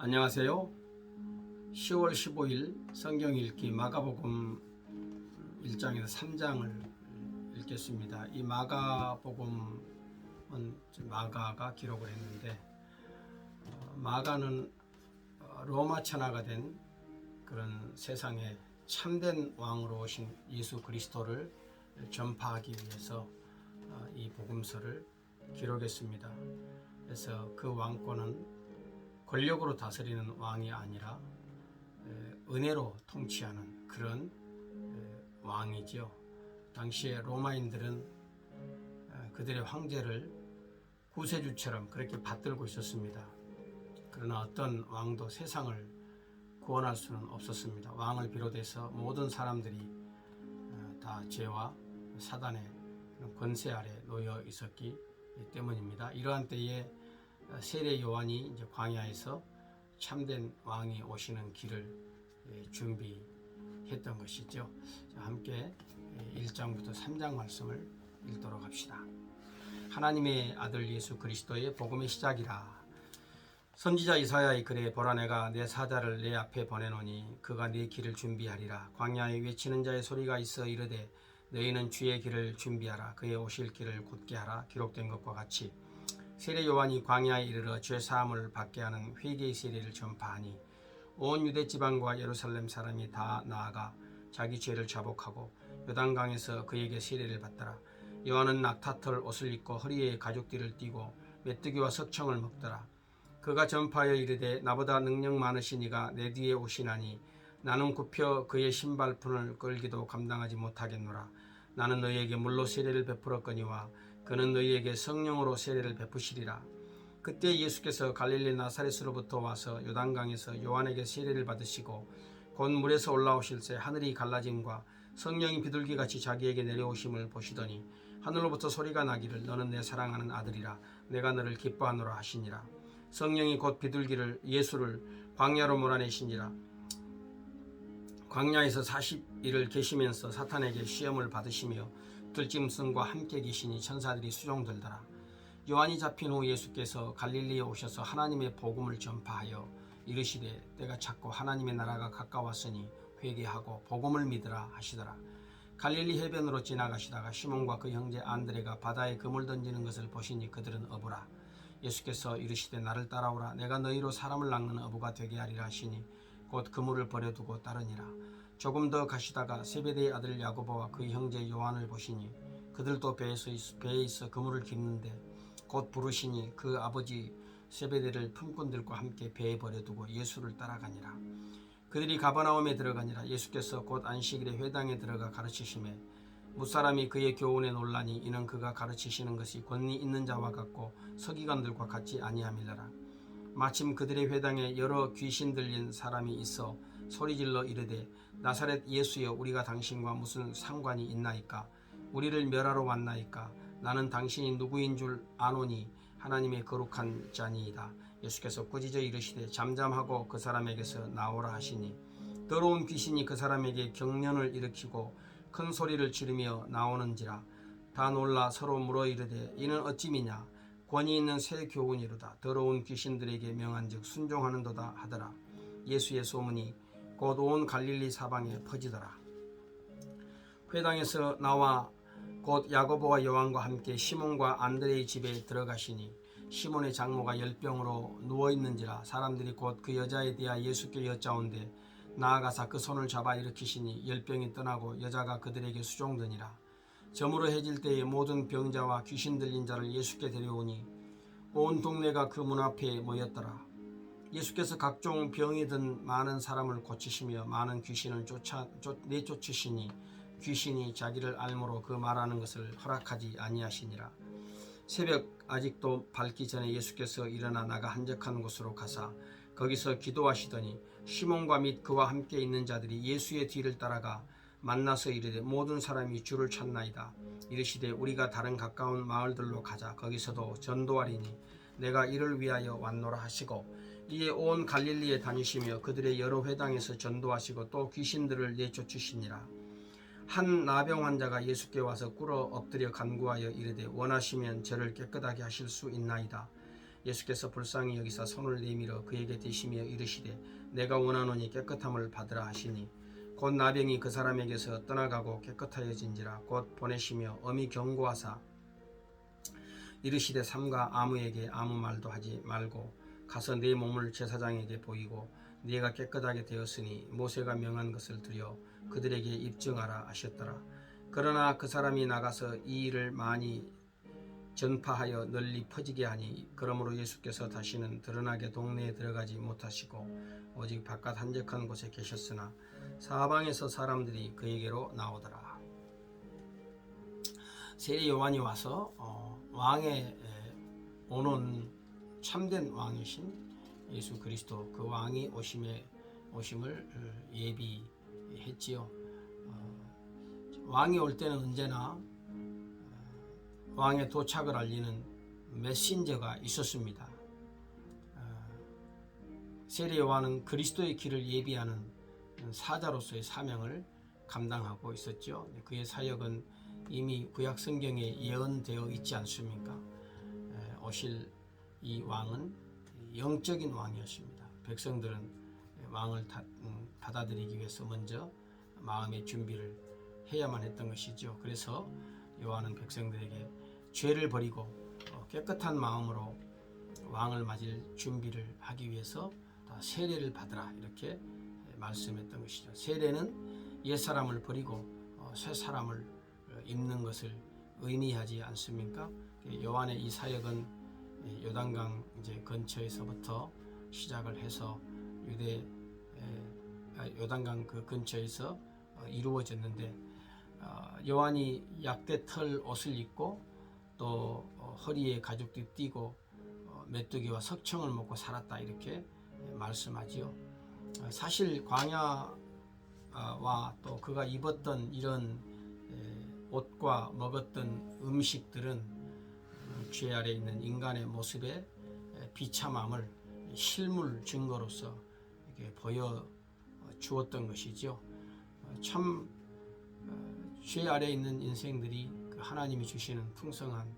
안녕하세요. 10월 15일 성경 읽기 마가복음 1장에서 3장을 읽겠습니다. 이 마가복음은 마가가 기록을 했는데 마가는 로마 천하가 된 그런 세상에 참된 왕으로 오신 예수 그리스도를 전파하기 위해서 이 복음서를 기록했습니다. 그래서 그 왕권은 권력으로 다스리는 왕이 아니라 은혜로 통치하는 그런 왕이죠. 당시에 로마인들은 그들의 황제를 구세주처럼 그렇게 받들고 있었습니다. 그러나 어떤 왕도 세상을 구원할 수는 없었습니다. 왕을 비롯해서 모든 사람들이 다 죄와 사단의 권세 아래 놓여 있었기 때문입니다. 이러한 때에 세례 요한이 이제 광야에서 참된 왕이 오시는 길을 준비했던 것이죠. 자, 함께 1장부터 3장 말씀을 읽도록 합시다. 하나님의 아들 예수 그리스도의 복음의 시작이라. 선지자 이사야의 글에 보라, 내가 내 사자를 내 앞에 보내노니 그가 네 길을 준비하리라. 광야에 외치는 자의 소리가 있어 이르되 너희는 주의 길을 준비하라. 그의 오실 길을 곧게 하라. 기록된 것과 같이 세례 요한이 광야에 이르러 죄 사함을 받게 하는 회개의 세례를 전파하니 온 유대 지방과 예루살렘 사람이 다 나아가 자기 죄를 자복하고 요단강에서 그에게 세례를 받더라. 요한은 낙타털 옷을 입고 허리에 가죽띠를 띠고 메뚜기와 석청을 먹더라. 그가 전파하여 이르되 나보다 능력 많으신 이가 내 뒤에 오시나니 나는 굽혀 그의 신발끈을 끌기도 감당하지 못하겠노라. 나는 너희에게 물로 세례를 베풀었거니와 그는 너희에게 성령으로 세례를 베푸시리라. 그때 예수께서 갈릴리 나사렛으로부터 와서 요단강에서 요한에게 세례를 받으시고 곧 물에서 올라오실새 하늘이 갈라짐과 성령이 비둘기같이 자기에게 내려오심을 보시더니 하늘로부터 소리가 나기를 너는 내 사랑하는 아들이라 내가 너를 기뻐하노라 하시니라. 성령이 곧 비둘기를 예수를 광야로 몰아내시니라. 광야에서 40일을 계시면서 사탄에게 시험을 받으시며 들짐승과 함께 계시니 천사들이 수종들더라. 요한이 잡힌 후 예수께서 갈릴리에 오셔서 하나님의 복음을 전파하여 이르시되 때가 찼고 하나님의 나라가 가까웠으니 회개하고 복음을 믿으라 하시더라. 갈릴리 해변으로 지나가시다가 시몬과 그 형제 안드레가 바다에 그물 던지는 것을 보시니 그들은 어부라. 예수께서 이르시되 나를 따라오라. 내가 너희로 사람을 낚는 어부가 되게 하리라 하시니 곧 그물을 버려두고 따르니라. 조금 더 가시다가 세베대의 아들 야고보와 그 형제 요한을 보시니 그들도 배에 있어 그물을 깁는데 곧 부르시니 그 아버지 세베대를 품꾼들과 함께 배에 버려두고 예수를 따라가니라. 그들이 가버나움에 들어가니라. 예수께서 곧 안식일에 회당에 들어가 가르치시매 무사람이 그의 교훈에 놀라니 이는 그가 가르치시는 것이 권위 있는 자와 같고 서기관들과 같지 아니함이라. 마침 그들의 회당에 여러 귀신 들린 사람이 있어 소리질러 이르되 나사렛 예수여, 우리가 당신과 무슨 상관이 있나이까? 우리를 멸하러 왔나이까? 나는 당신이 누구인 줄 아노니 하나님의 거룩한 자니이다. 예수께서 꾸짖어 이르시되 잠잠하고 그 사람에게서 나오라 하시니 더러운 귀신이 그 사람에게 경련을 일으키고 큰 소리를 지르며 나오는지라. 다 놀라 서로 물어 이르되 이는 어찌미냐? 권위 있는 새 교훈이로다. 더러운 귀신들에게 명한즉 순종하는도다 하더라. 예수의 소문이 곧 온 갈릴리 사방에 퍼지더라. 회당에서 나와 곧 야고보와 요한과 함께 시몬과 안드레의 집에 들어가시니 시몬의 장모가 열병으로 누워있는지라. 사람들이 곧 그 여자에 대하여 예수께 여짜온대 나아가사 그 손을 잡아 일으키시니 열병이 떠나고 여자가 그들에게 수종드니라. 저물어 해질 때에 모든 병자와 귀신 들린 자를 예수께 데려오니 온 동네가 그 문 앞에 모였더라. 예수께서 각종 병이 든 많은 사람을 고치시며 많은 귀신을 내쫓으시니 귀신이 자기를 알므로 그 말하는 것을 허락하지 아니하시니라. 새벽 아직도 밝기 전에 예수께서 일어나 나가 한적한 곳으로 가사 거기서 기도하시더니 시몬과 및 그와 함께 있는 자들이 예수의 뒤를 따라가 만나서 이르되 모든 사람이 주를 찾나이다. 이르시되 우리가 다른 가까운 마을들로 가자. 거기서도 전도하리니 내가 이를 위하여 왔노라 하시고 이에 온 갈릴리에 다니시며 그들의 여러 회당에서 전도하시고 또 귀신들을 내쫓으시니라. 한 나병 환자가 예수께 와서 꿇어 엎드려 간구하여 이르되 원하시면 저를 깨끗하게 하실 수 있나이다. 예수께서 불쌍히 여기사 손을 내밀어 그에게 대시며 이르시되 내가 원하노니 깨끗함을 받으라 하시니 곧 나병이 그 사람에게서 떠나가고 깨끗하여진지라. 곧 보내시며 엄히 경고하사 이르시되 삼가 아무에게 아무 말도 하지 말고 가서 네 몸을 제사장에게 보이고 네가 깨끗하게 되었으니 모세가 명한 것을 드려 그들에게 입증하라 하셨더라. 그러나 그 사람이 나가서 이 일을 많이 전파하여 널리 퍼지게 하니 그러므로 예수께서 다시는 드러나게 동네에 들어가지 못하시고 오직 바깥 한적한 곳에 계셨으나 사방에서 사람들이 그에게로 나오더라. 세례 요한이 와서 왕에 오는 참된 왕이신 예수 그리스도 그 왕이 오심을 예비했지요. 왕이 올 때는 언제나 왕의 도착을 알리는 메신저가 있었습니다. 세례 요한은 그리스도의 길을 예비하는 사자로서의 사명을 감당하고 있었죠. 그의 사역은 이미 구약 성경에 예언되어 있지 않습니까? 오실 이 왕은 영적인 왕이었습니다. 백성들은 왕을 받아들이기 위해서 먼저 마음의 준비를 해야만 했던 것이죠. 그래서 요한은 백성들에게 죄를 버리고 깨끗한 마음으로 왕을 맞을 준비를 하기 위해서 세례를 받으라 이렇게 말씀했던 것이죠. 세례는 옛사람을 버리고 새 사람을 입는 것을 의미하지 않습니까? 요한의 이 사역은 요단강 이제 근처에서부터 시작을 해서 요단강 그 근처에서 이루어졌는데 요한이 약대털 옷을 입고 또 허리에 가죽띠 띠고 메뚜기와 석청을 먹고 살았다 이렇게 말씀하지요. 사실 광야와 또 그가 입었던 이런 옷과 먹었던 음식들은 죄 아래 있는 인간의 모습의 비참함을 실물 증거로서 이렇게 보여 주었던 것이죠. 참 죄 아래 있는 인생들이 그 하나님이 주시는 풍성한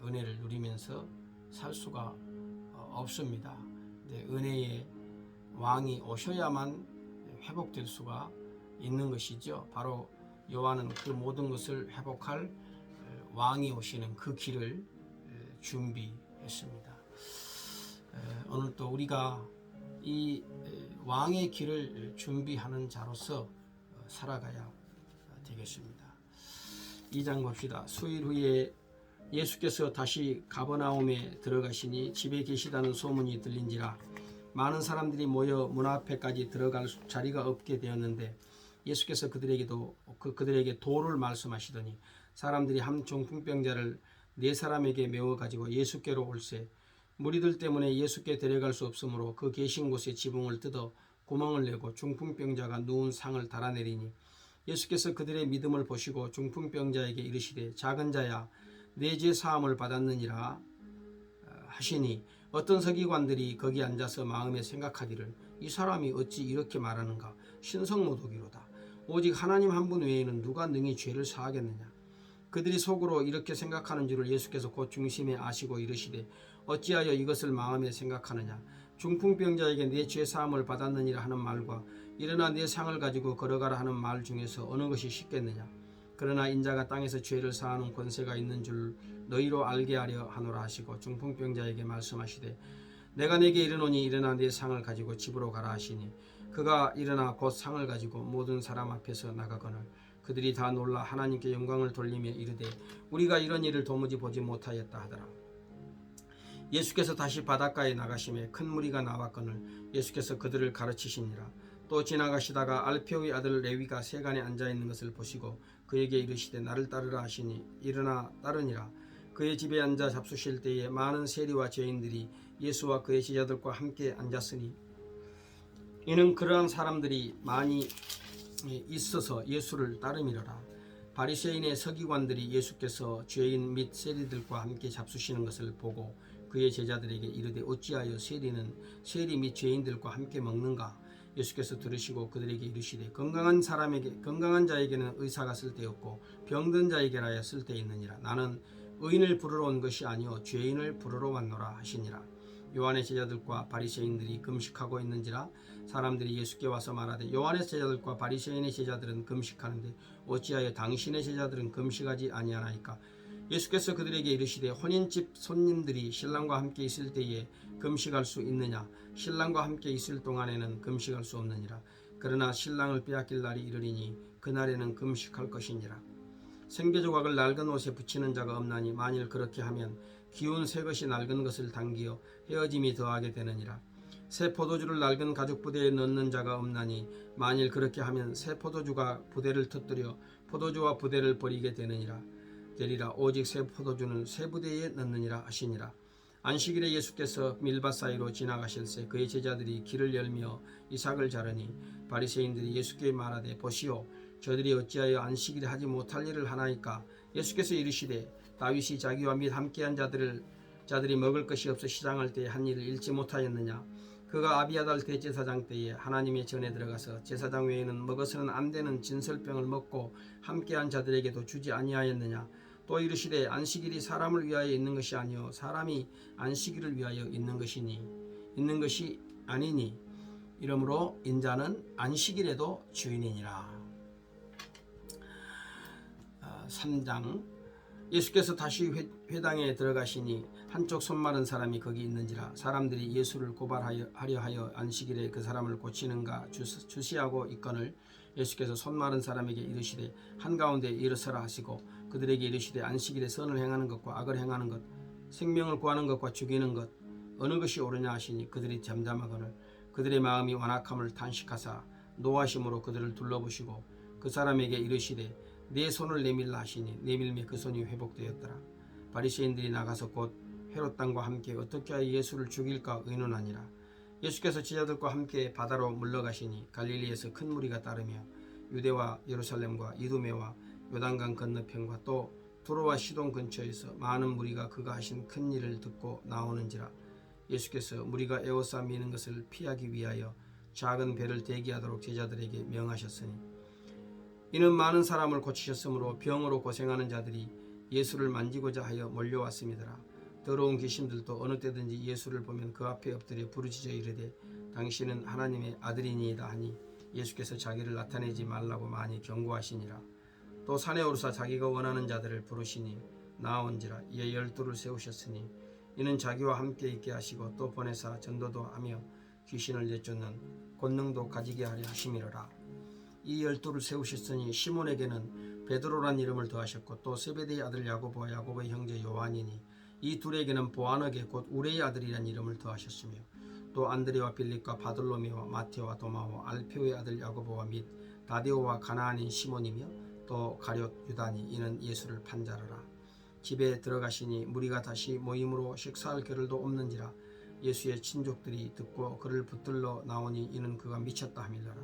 은혜를 누리면서 살 수가 없습니다. 근데 은혜의 왕이 오셔야만 회복될 수가 있는 것이죠. 바로 요한은 그 모든 것을 회복할 왕이 오시는 그 길을 준비했습니다. 오늘 또 우리가 이 왕의 길을 준비하는 자로서 살아가야 되겠습니다. 2장 봅시다. 수일 후에 예수께서 다시 가버나움에 들어가시니 집에 계시다는 소문이 들린지라 많은 사람들이 모여 문 앞에까지 들어갈 자리가 없게 되었는데 예수께서 그들에게 도를 말씀하시더니 사람들이 한 중풍병자를 4사람에게 메워 가지고 예수께로 올세 무리들 때문에 예수께 데려갈 수 없으므로 그 계신 곳에 지붕을 뜯어 구멍을 내고 중풍병자가 누운 상을 달아내리니 예수께서 그들의 믿음을 보시고 중풍병자에게 이르시되 작은 자야 내 죄 사함을 받았느니라 하시니 어떤 서기관들이 거기 앉아서 마음에 생각하기를 이 사람이 어찌 이렇게 말하는가 신성모독이로다 오직 하나님 한 분 외에는 누가 능히 죄를 사하겠느냐 그들이 속으로 이렇게 생각하는 줄을 예수께서 곧 중심에 아시고 이르시되 어찌하여 이것을 마음에 생각하느냐 중풍병자에게 내 죄사함을 받았느니라 하는 말과 일어나 내 상을 가지고 걸어가라 하는 말 중에서 어느 것이 쉽겠느냐 그러나 인자가 땅에서 죄를 사하는 권세가 있는 줄 너희로 알게 하려 하노라 하시고 중풍병자에게 말씀하시되 내가 네게 이르노니 일어나 내 상을 가지고 집으로 가라 하시니 그가 일어나 곧 상을 가지고 모든 사람 앞에서 나가거늘 그들이 다 놀라 하나님께 영광을 돌리며 이르되 우리가 이런 일을 도무지 보지 못하였다 하더라. 예수께서 다시 바닷가에 나가심에 큰 무리가 나왔거늘 예수께서 그들을 가르치시니라. 또 지나가시다가 알페오의 아들 레위가 세간에 앉아있는 것을 보시고 그에게 이르시되 나를 따르라 하시니 일어나 따르니라. 그의 집에 앉아 잡수실 때에 많은 세리와 죄인들이 예수와 그의 제자들과 함께 앉았으니 이는 그러한 사람들이 많이 있어서 예수를 따름이로라. 바리새인의 서기관들이 예수께서 죄인 및 세리들과 함께 잡수시는 것을 보고 그의 제자들에게 이르되 어찌하여 세리 및 죄인들과 함께 먹는가? 예수께서 들으시고 그들에게 이르시되 건강한 자에게는 의사가 쓸데없고 병든 자에게라야 쓸데있느니라. 나는 의인을 부르러 온 것이 아니요 죄인을 부르러 왔노라 하시니라. 요한의 제자들과 바리새인들이 금식하고 있는지라. 사람들이 예수께 와서 말하되 요한의 제자들과 바리새인의 제자들은 금식하는데 어찌하여 당신의 제자들은 금식하지 아니하나이까. 예수께서 그들에게 이르시되 혼인집 손님들이 신랑과 함께 있을 때에 금식할 수 있느냐. 신랑과 함께 있을 동안에는 금식할 수 없느니라. 그러나 신랑을 빼앗길 날이 이르리니 그날에는 금식할 것이니라. 생계조각을 낡은 옷에 붙이는 자가 없나니 만일 그렇게 하면 기운 새 것이 낡은 것을 당기어 헤어짐이 더하게 되느니라. 새 포도주를 낡은 가죽 부대에 넣는 자가 없나니 만일 그렇게 하면 새 포도주가 부대를 터뜨려 포도주와 부대를 버리게 되리라. 오직 새 포도주는 새 부대에 넣느니라 하시니라. 안식일에 예수께서 밀밭 사이로 지나가실새 그의 제자들이 길을 열며 이삭을 자르니 바리새인들이 예수께 말하되 보시오 저들이 어찌하여 안식일에 하지 못할 일을 하나이까. 예수께서 이르시되 다윗이 자기와 및 함께한 자들이 먹을 것이 없어 시장할 때에 한 일을 잃지 못하였느냐. 그가 아비아달 대제사장 때에 하나님의 전에 들어가서 제사장 외에는 먹어서는 안 되는 진설병을 먹고 함께한 자들에게도 주지 아니하였느냐. 또 이르시되 안식일이 사람을 위하여 있는 것이 아니요 사람이 안식일을 위하여 있는 것이 아니니 이러므로 인자는 안식일에도 주인이니라. 3장. 예수께서 다시 회당에 들어가시니 한쪽 손 마른 사람이 거기 있는지라. 사람들이 예수를 고발하려 하여 안식일에 그 사람을 고치는가 주시하고 있거늘 예수께서 손 마른 사람에게 이르시되 한가운데 일어서라 하시고 그들에게 이르시되 안식일에 선을 행하는 것과 악을 행하는 것 생명을 구하는 것과 죽이는 것 어느 것이 옳으냐 하시니 그들이 잠잠하거늘 그들의 마음이 완악함을 탄식하사 노하심으로 그들을 둘러보시고 그 사람에게 이르시되 내 손을 내밀라 하시니 내밀매 그 손이 회복되었더라. 바리새인들이 나가서 곧 헤롯 당과 함께 어떻게 하여 예수를 죽일까 의논하니라. 예수께서 제자들과 함께 바다로 물러가시니 갈릴리에서 큰 무리가 따르며 유대와 예루살렘과 이두메와 요단강 건너편과 또 두로와 시돈 근처에서 많은 무리가 그가 하신 큰 일을 듣고 나오는지라. 예수께서 무리가 에워싸 미는 것을 피하기 위하여 작은 배를 대기하도록 제자들에게 명하셨으니 이는 많은 사람을 고치셨으므로 병으로 고생하는 자들이 예수를 만지고자 하여 몰려왔음이더라. 더러운 귀신들도 어느 때든지 예수를 보면 그 앞에 엎드려 부르짖어 이르되 당신은 하나님의 아들이니이다 하니 예수께서 자기를 나타내지 말라고 많이 경고하시니라. 또 산에 오르사 자기가 원하는 자들을 부르시니 나온지라. 이에 12를 세우셨으니 이는 자기와 함께 있게 하시고 또 보내사 전도도 하며 귀신을 내쫓는 권능도 가지게 하려 하심이로라. 이 12를 세우셨으니 시몬에게는 베드로란 이름을 더하셨고 또 세베대의 아들 야고보와 야고보의 형제 요한이니 이 둘에게는 보아너게 곧 우레의 아들이란 이름을 더하셨으며 또 안드레와 빌립과 바돌로메와 마테오와 도마와 알페오의 아들 야고보와 및 다데오와 가나안인 시몬이며 또 가룟 유다니 이는 예수를 판 자라라. 집에 들어가시니 무리가 다시 모임으로 식사할 겨를도 없는지라. 예수의 친족들이 듣고 그를 붙들러 나오니 이는 그가 미쳤다 함이더라.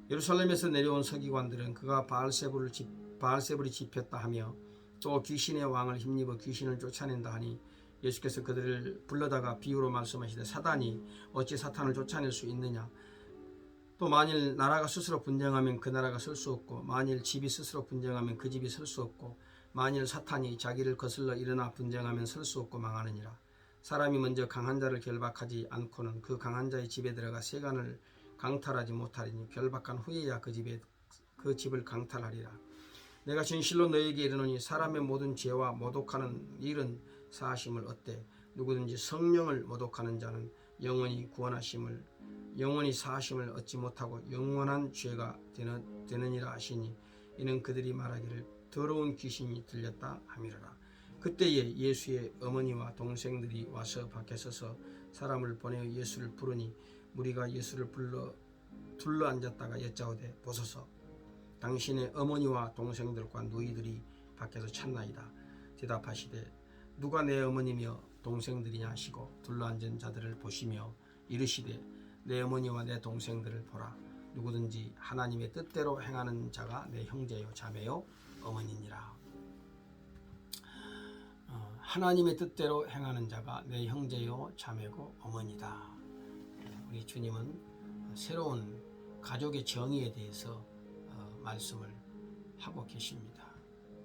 예루살렘에서 내려온 서기관들은 그가 바알세불이 집혔다 하며 또 귀신의 왕을 힘입어 귀신을 쫓아낸다 하니 예수께서 그들을 불러다가 비유로 말씀하시되 사단이 어찌 사탄을 쫓아낼 수 있느냐. 또 만일 나라가 스스로 분쟁하면 그 나라가 설 수 없고 만일 집이 스스로 분쟁하면 그 집이 설 수 없고 만일 사탄이 자기를 거슬러 일어나 분쟁하면 설 수 없고 망하느니라. 사람이 먼저 강한 자를 결박하지 않고는 그 강한 자의 집에 들어가 세간을 강탈하지 못하리니 결박한 후에야 그 집을 강탈하리라. 내가 진실로 너희에게 이르노니 사람의 모든 죄와 모독하는 일은 사하심을 얻되 누구든지 성령을 모독하는 자는 영원히 사하심을 얻지 못하고 영원한 죄가 되느니라 하시니 이는 그들이 말하기를 더러운 귀신이 들렸다 함이로라. 그때에 예수의 어머니와 동생들이 와서 밖에 서서 사람을 보내어 예수를 부르니 무리가 예수를 둘러 앉았다가 여짜오되 보소서 당신의 어머니와 동생들과 누이들이 밖에서 찾나이다. 대답하시되 누가 내 어머니며 동생들이냐 하시고 둘러앉은 자들을 보시며 이르시되 내 어머니와 내 동생들을 보라. 누구든지 하나님의 뜻대로 행하는 자가 내 형제요 자매요 어머니니라. 하나님의 뜻대로 행하는 자가 내 형제요 자매고 어머니다. 우리 주님은 새로운 가족의 정의에 대해서 말씀을 하고 계십니다.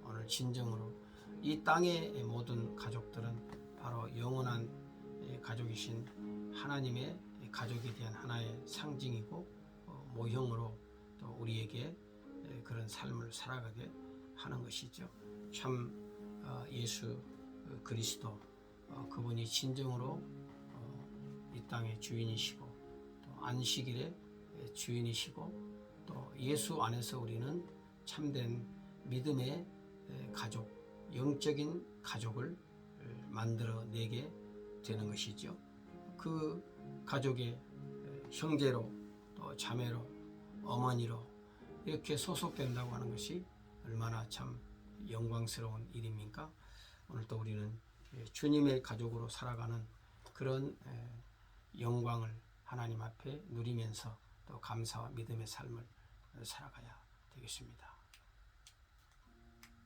오늘 진정으로 이 땅의 모든 가족들은 바로 영원한 가족이신 하나님의 가족에 대한 하나의 상징이고 모형으로 또 우리에게 그런 삶을 살아가게 하는 것이죠. 참 예수 그리스도 그분이 진정으로 이 땅의 주인이시고 또 안식일의 주인이시고 또 예수 안에서 우리는 참된 믿음의 가족, 영적인 가족을 만들어내게 되는 것이죠. 그 가족의 형제로 또 자매로 어머니로 이렇게 소속된다고 하는 것이 얼마나 참 영광스러운 일입니까? 오늘 또 우리는 주님의 가족으로 살아가는 그런 영광을 하나님 앞에 누리면서 또 감사와 믿음의 삶을 살아가야 되겠습니다.